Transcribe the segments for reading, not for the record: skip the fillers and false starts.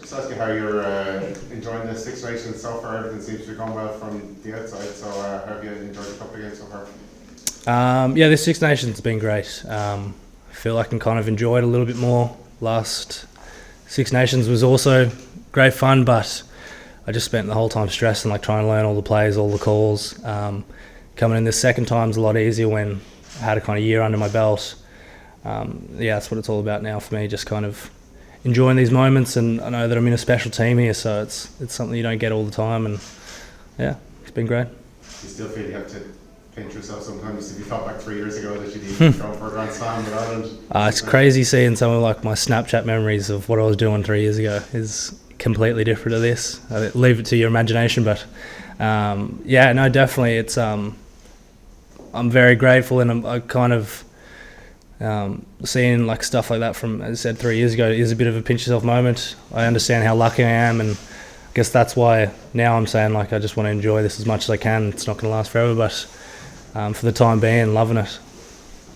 Just ask you how you're enjoying the Six Nations so far. Everything seems to be going well from the outside. So how have you enjoyed the couple of games so far? Yeah, the Six Nations has been great. I feel I can kind of enjoy it a little bit more. Last Six Nations was also great fun, but I just spent the whole time stressing, like trying to learn all the plays, all the calls. Coming in this second time's a lot easier when I had a kind of year under my belt. That's what it's all about now for me, just kind of enjoying these moments, and I know that I'm in a special team here, so it's something you don't get all the time, and yeah, it's been great. You still feel you have to pinch yourself sometimes if you thought back 3 years ago that you'd even go for a Grand Slam with Ireland? It's crazy seeing some of like my Snapchat memories of what I was doing 3 years ago is completely different to this. I leave it to your imagination, but definitely it's I'm very grateful, and I kind of seeing like stuff like that from, as I said, 3 years ago is a bit of a pinch yourself moment. I understand how lucky I am, and I guess that's why now I'm saying like I just want to enjoy this as much as I can. It's not going to last forever, but for the time being, loving it.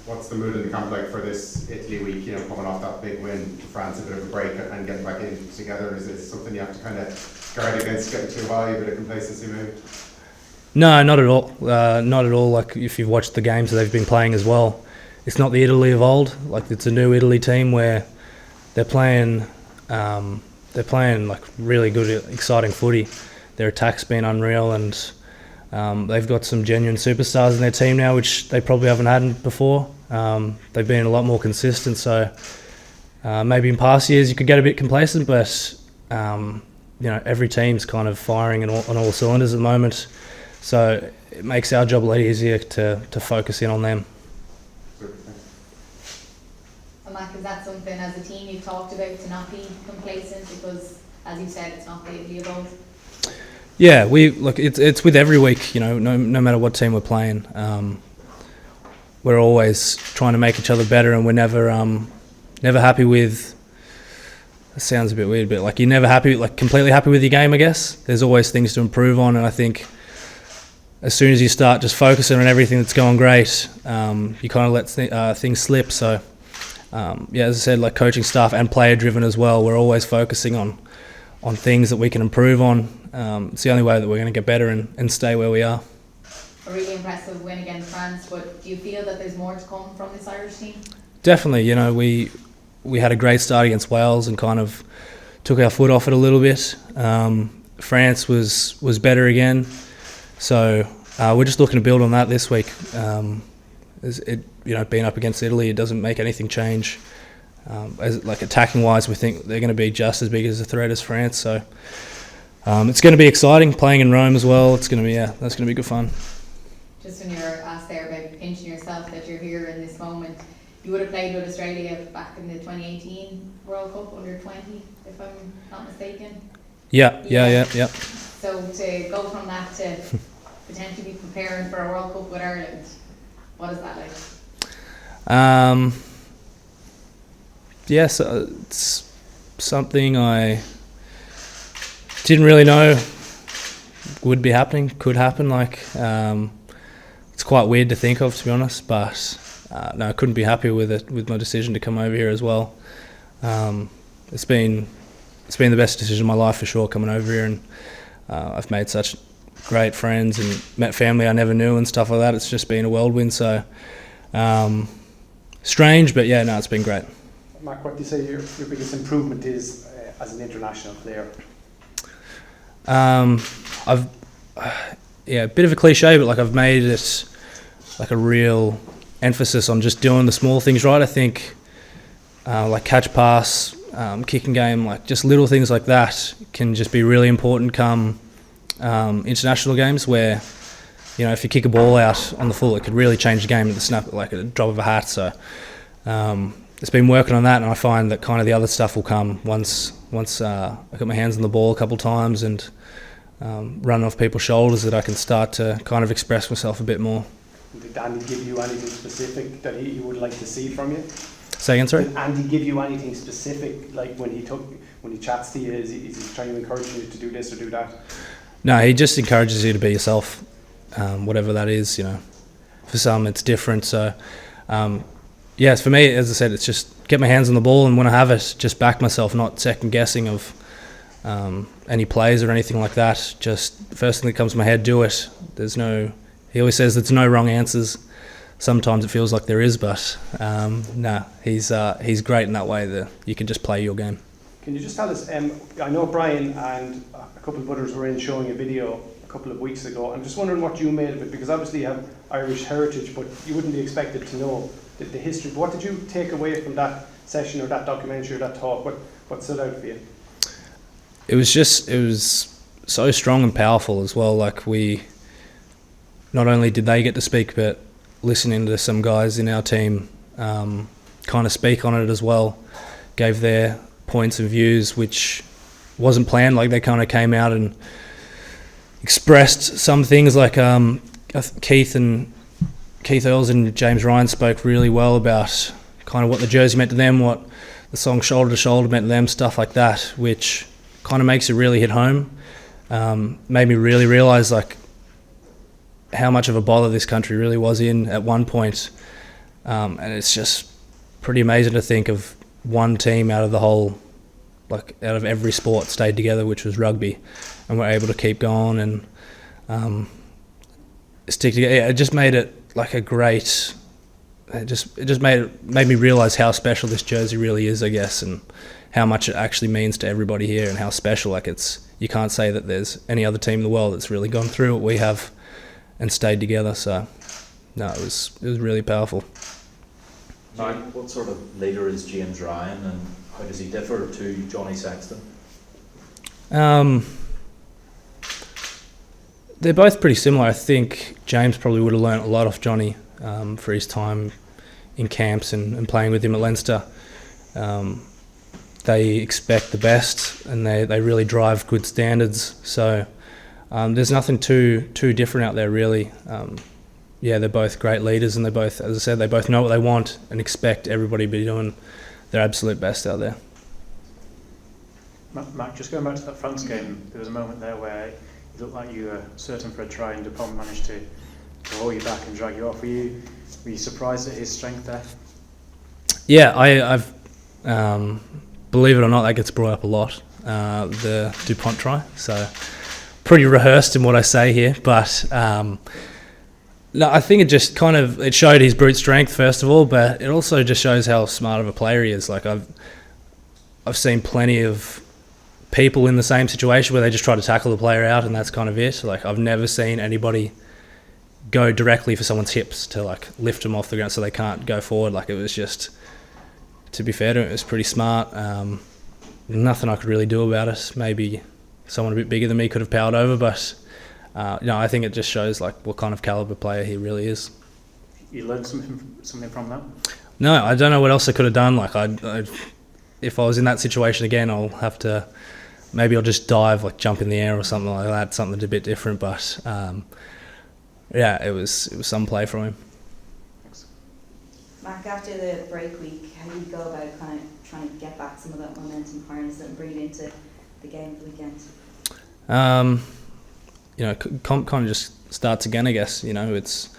What's the mood in the camp like for this Italy week? You know, coming off that big win, France a bit of a break and getting back in together. Is it something you have to kind of guard against getting too high, a bit of complacency maybe? No, not at all. Not at all. Like if you've watched the games that they've been playing as well, it's not the Italy of old. Like it's a new Italy team where they're playing like really good, exciting footy. Their attack's been unreal, and they've got some genuine superstars in their team now, which they probably haven't had before. They've been a lot more consistent, so maybe in past years you could get a bit complacent, but every team's kind of firing on all cylinders at the moment, so it makes our job a lot easier to focus in on them. Mack, is that something as a team you've talked about, to not be complacent, because as you said, it's not the Italy of old? Yeah, it's with every week, no matter what team we're playing. We're always trying to make each other better, and we're never happy with. It sounds a bit weird, but like you're never completely happy with your game, I guess. There's always things to improve on, and I think as soon as you start just focusing on everything that's going great, you kind of let things slip. So as I said, like coaching staff and player driven as well, we're always focusing on things that we can improve on. It's the only way that we're going to get better and stay where we are. A really impressive win against France, but do you feel that there's more to come from this Irish team? Definitely. We had a great start against Wales and kind of took our foot off it a little bit. France was better again, so we're just looking to build on that this week. Being up against Italy, it doesn't make anything change. Attacking wise, we think they're going to be just as big as a threat as France. So it's going to be exciting playing in Rome as well. It's going to be that's going to be good fun. Just when you were asked there about pinching yourself that you're here in this moment, you would have played with Australia back in the 2018 World Cup under 20, if I'm not mistaken. Yeah. So to go from that to potentially be preparing for a World Cup with Ireland, what is that like? So it's something I didn't really know would be happening, could happen. It's quite weird to think of, to be honest, but I couldn't be happier with it, with my decision to come over here as well. It's been the best decision of my life for sure, coming over here, and I've made such great friends and met family I never knew and stuff like that. It's just been a whirlwind, so strange, but it's been great. Mack, what do you say your biggest improvement is as an international player? A bit of a cliche, but I've made it like a real emphasis on just doing the small things right. I think catch pass, kicking game, just little things like that can just be really important come international games where, if you kick a ball out on the full, it could really change the game at the snap, like at a drop of a hat. So it's been working on that, and I find that kind of the other stuff will come once I got my hands on the ball a couple of times and run off people's shoulders, that I can start to kind of express myself a bit more. Did Andy give you anything specific that he would like to see from you? Say again, sorry? Did Andy give you anything specific, like when he chats to you, is he trying to encourage you to do this or do that? No, he just encourages you to be yourself, whatever that is. For some it's different. So for me, as I said, it's just get my hands on the ball, and when I have it, just back myself, not second guessing of any plays or anything like that. Just first thing that comes to my head, do it. He always says there's no wrong answers. Sometimes it feels like there is, but he's great in that way that you can just play your game. Can you just tell us, I know Brian and a couple of others were in showing a video a couple of weeks ago. I'm just wondering what you made of it, because obviously you have Irish heritage, but you wouldn't be expected to know the history. What did you take away from that session or that documentary or that talk? What stood out for you? It was so strong and powerful as well. Like, not only did they get to speak, but listening to some guys in our team kind of speak on it as well, gave their points and views, which wasn't planned. Like, they kind of came out and expressed some things. Like Keith Earls and James Ryan spoke really well about kind of what the jersey meant to them, what the song Shoulder to Shoulder meant to them, stuff like that, which kind of makes it really hit home. Made me really realise like how much of a bother this country really was in at one point. And it's just pretty amazing to think of one team out of every sport stayed together, which was rugby, and we're able to keep going and stick together. It just made it like a great. It just made me realise how special this jersey really is, I guess, and how much it actually means to everybody here, and how special. Like, you can't say that there's any other team in the world that's really gone through what we have and stayed together. So, no, it was really powerful. What sort of leader is James Ryan, and how does he differ to Johnny Sexton? They're both pretty similar. I think James probably would have learnt a lot off Johnny for his time in camps and playing with him at Leinster. They expect the best, and they really drive good standards. So there's nothing too different out there, really. They're both great leaders, and they both, as I said, they both know what they want and expect everybody to be doing their absolute best out there. Mack, just going back to that France game, there was a moment there where it looked like you were certain for a try, and Dupont managed to hold you back and drag you off. Were you surprised at his strength there? Yeah, I've believe it or not, that gets brought up a lot, the Dupont try. So pretty rehearsed in what I say here, but no, I think it just it showed his brute strength first of all, but it also just shows how smart of a player he is. Like, I've seen plenty of people in the same situation where they just try to tackle the player out, and that's kind of it. Like, I've never seen anybody go directly for someone's hips to like lift them off the ground so they can't go forward. Like, it was just, to be fair to him, it was pretty smart. Nothing I could really do about it. Maybe someone a bit bigger than me could have powered over, but I think it just shows like what kind of caliber player he really is. You learned something from that? No, I don't know what else I could have done. Like, if I was in that situation again, maybe I'll just dive, like jump in the air or something like that, something a bit different. But it was some play from him. Thanks. Mack, after the break week, how do you go about kind of trying to get back some of that momentum, harness it, and bring it into the game of the weekend? Comp kind of just starts again, I guess. It's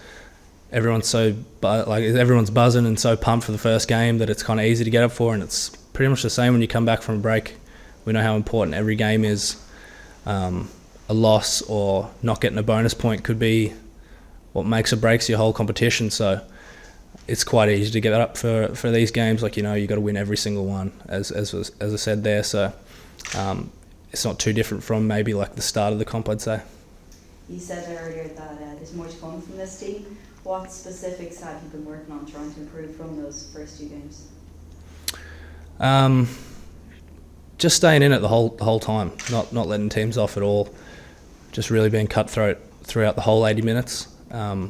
everyone's everyone's buzzing and so pumped for the first game that it's kind of easy to get up for, and it's pretty much the same when you come back from a break. We know how important every game is. A loss or not getting a bonus point could be what makes or breaks your whole competition. So it's quite easy to get up for these games. Like, you got to win every single one, as I said there. So it's not too different from maybe like the start of the comp, I'd say. You said earlier that there's more to come from this team. What specifics have you been working on trying to improve from those first two games? Just staying in it the whole time, not letting teams off at all. Just really being cutthroat throughout the whole 80 minutes. I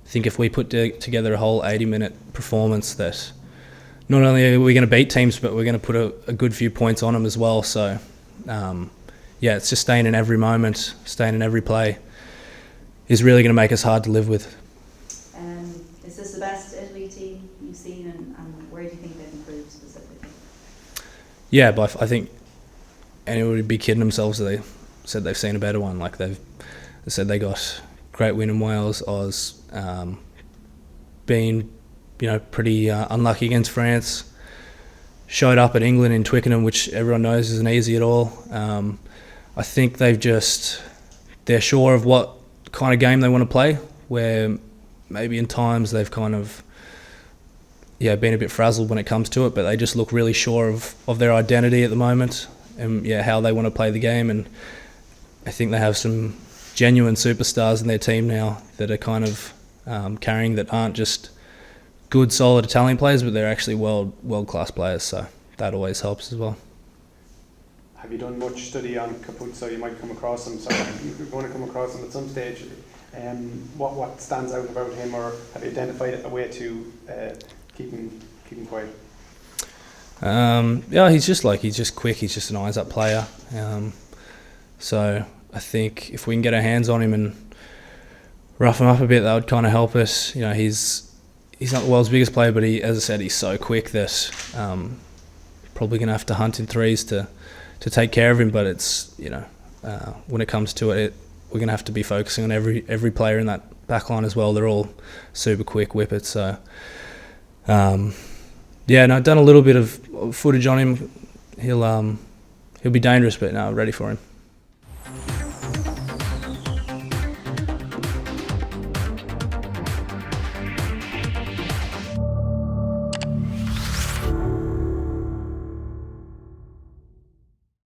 think if we put together a whole 80-minute performance, that not only are we going to beat teams, but we're going to put a good few points on them as well. So, it's just staying in every moment, staying in every play is really going to make us hard to live with. Is this the best Italy team you've seen, and where do you think they've improved specifically? Yeah, but I think anyone would be kidding themselves if they said they've seen a better one. Like, they said they got great win in Wales, Oz, been pretty unlucky against France, showed up at England in Twickenham, which everyone knows isn't easy at all. I think they're sure of what kind of game they want to play, where maybe in times they've kind of been a bit frazzled when it comes to it, but they just look really sure of their identity at the moment and how they want to play the game. And I think they have some genuine superstars in their team now that are kind of carrying, that aren't just good, solid Italian players, but they're actually world-class players, so that always helps as well. Have you done much study on Capuzzo? You might come across him, so you're going to come across him at some stage. What stands out about him, or have you identified a way to keep him quiet? He's just quick. He's just an eyes-up player. So I think if we can get our hands on him and rough him up a bit, that would kind of help us. He's not the world's biggest player, but as I said, he's so quick that probably going to have to hunt in threes to take care of him. But it's when it comes to it, we're going to have to be focusing on every player in that back line as well. They're all super quick whippets. So I've done a little bit of footage on him. He'll be dangerous, but no, ready for him.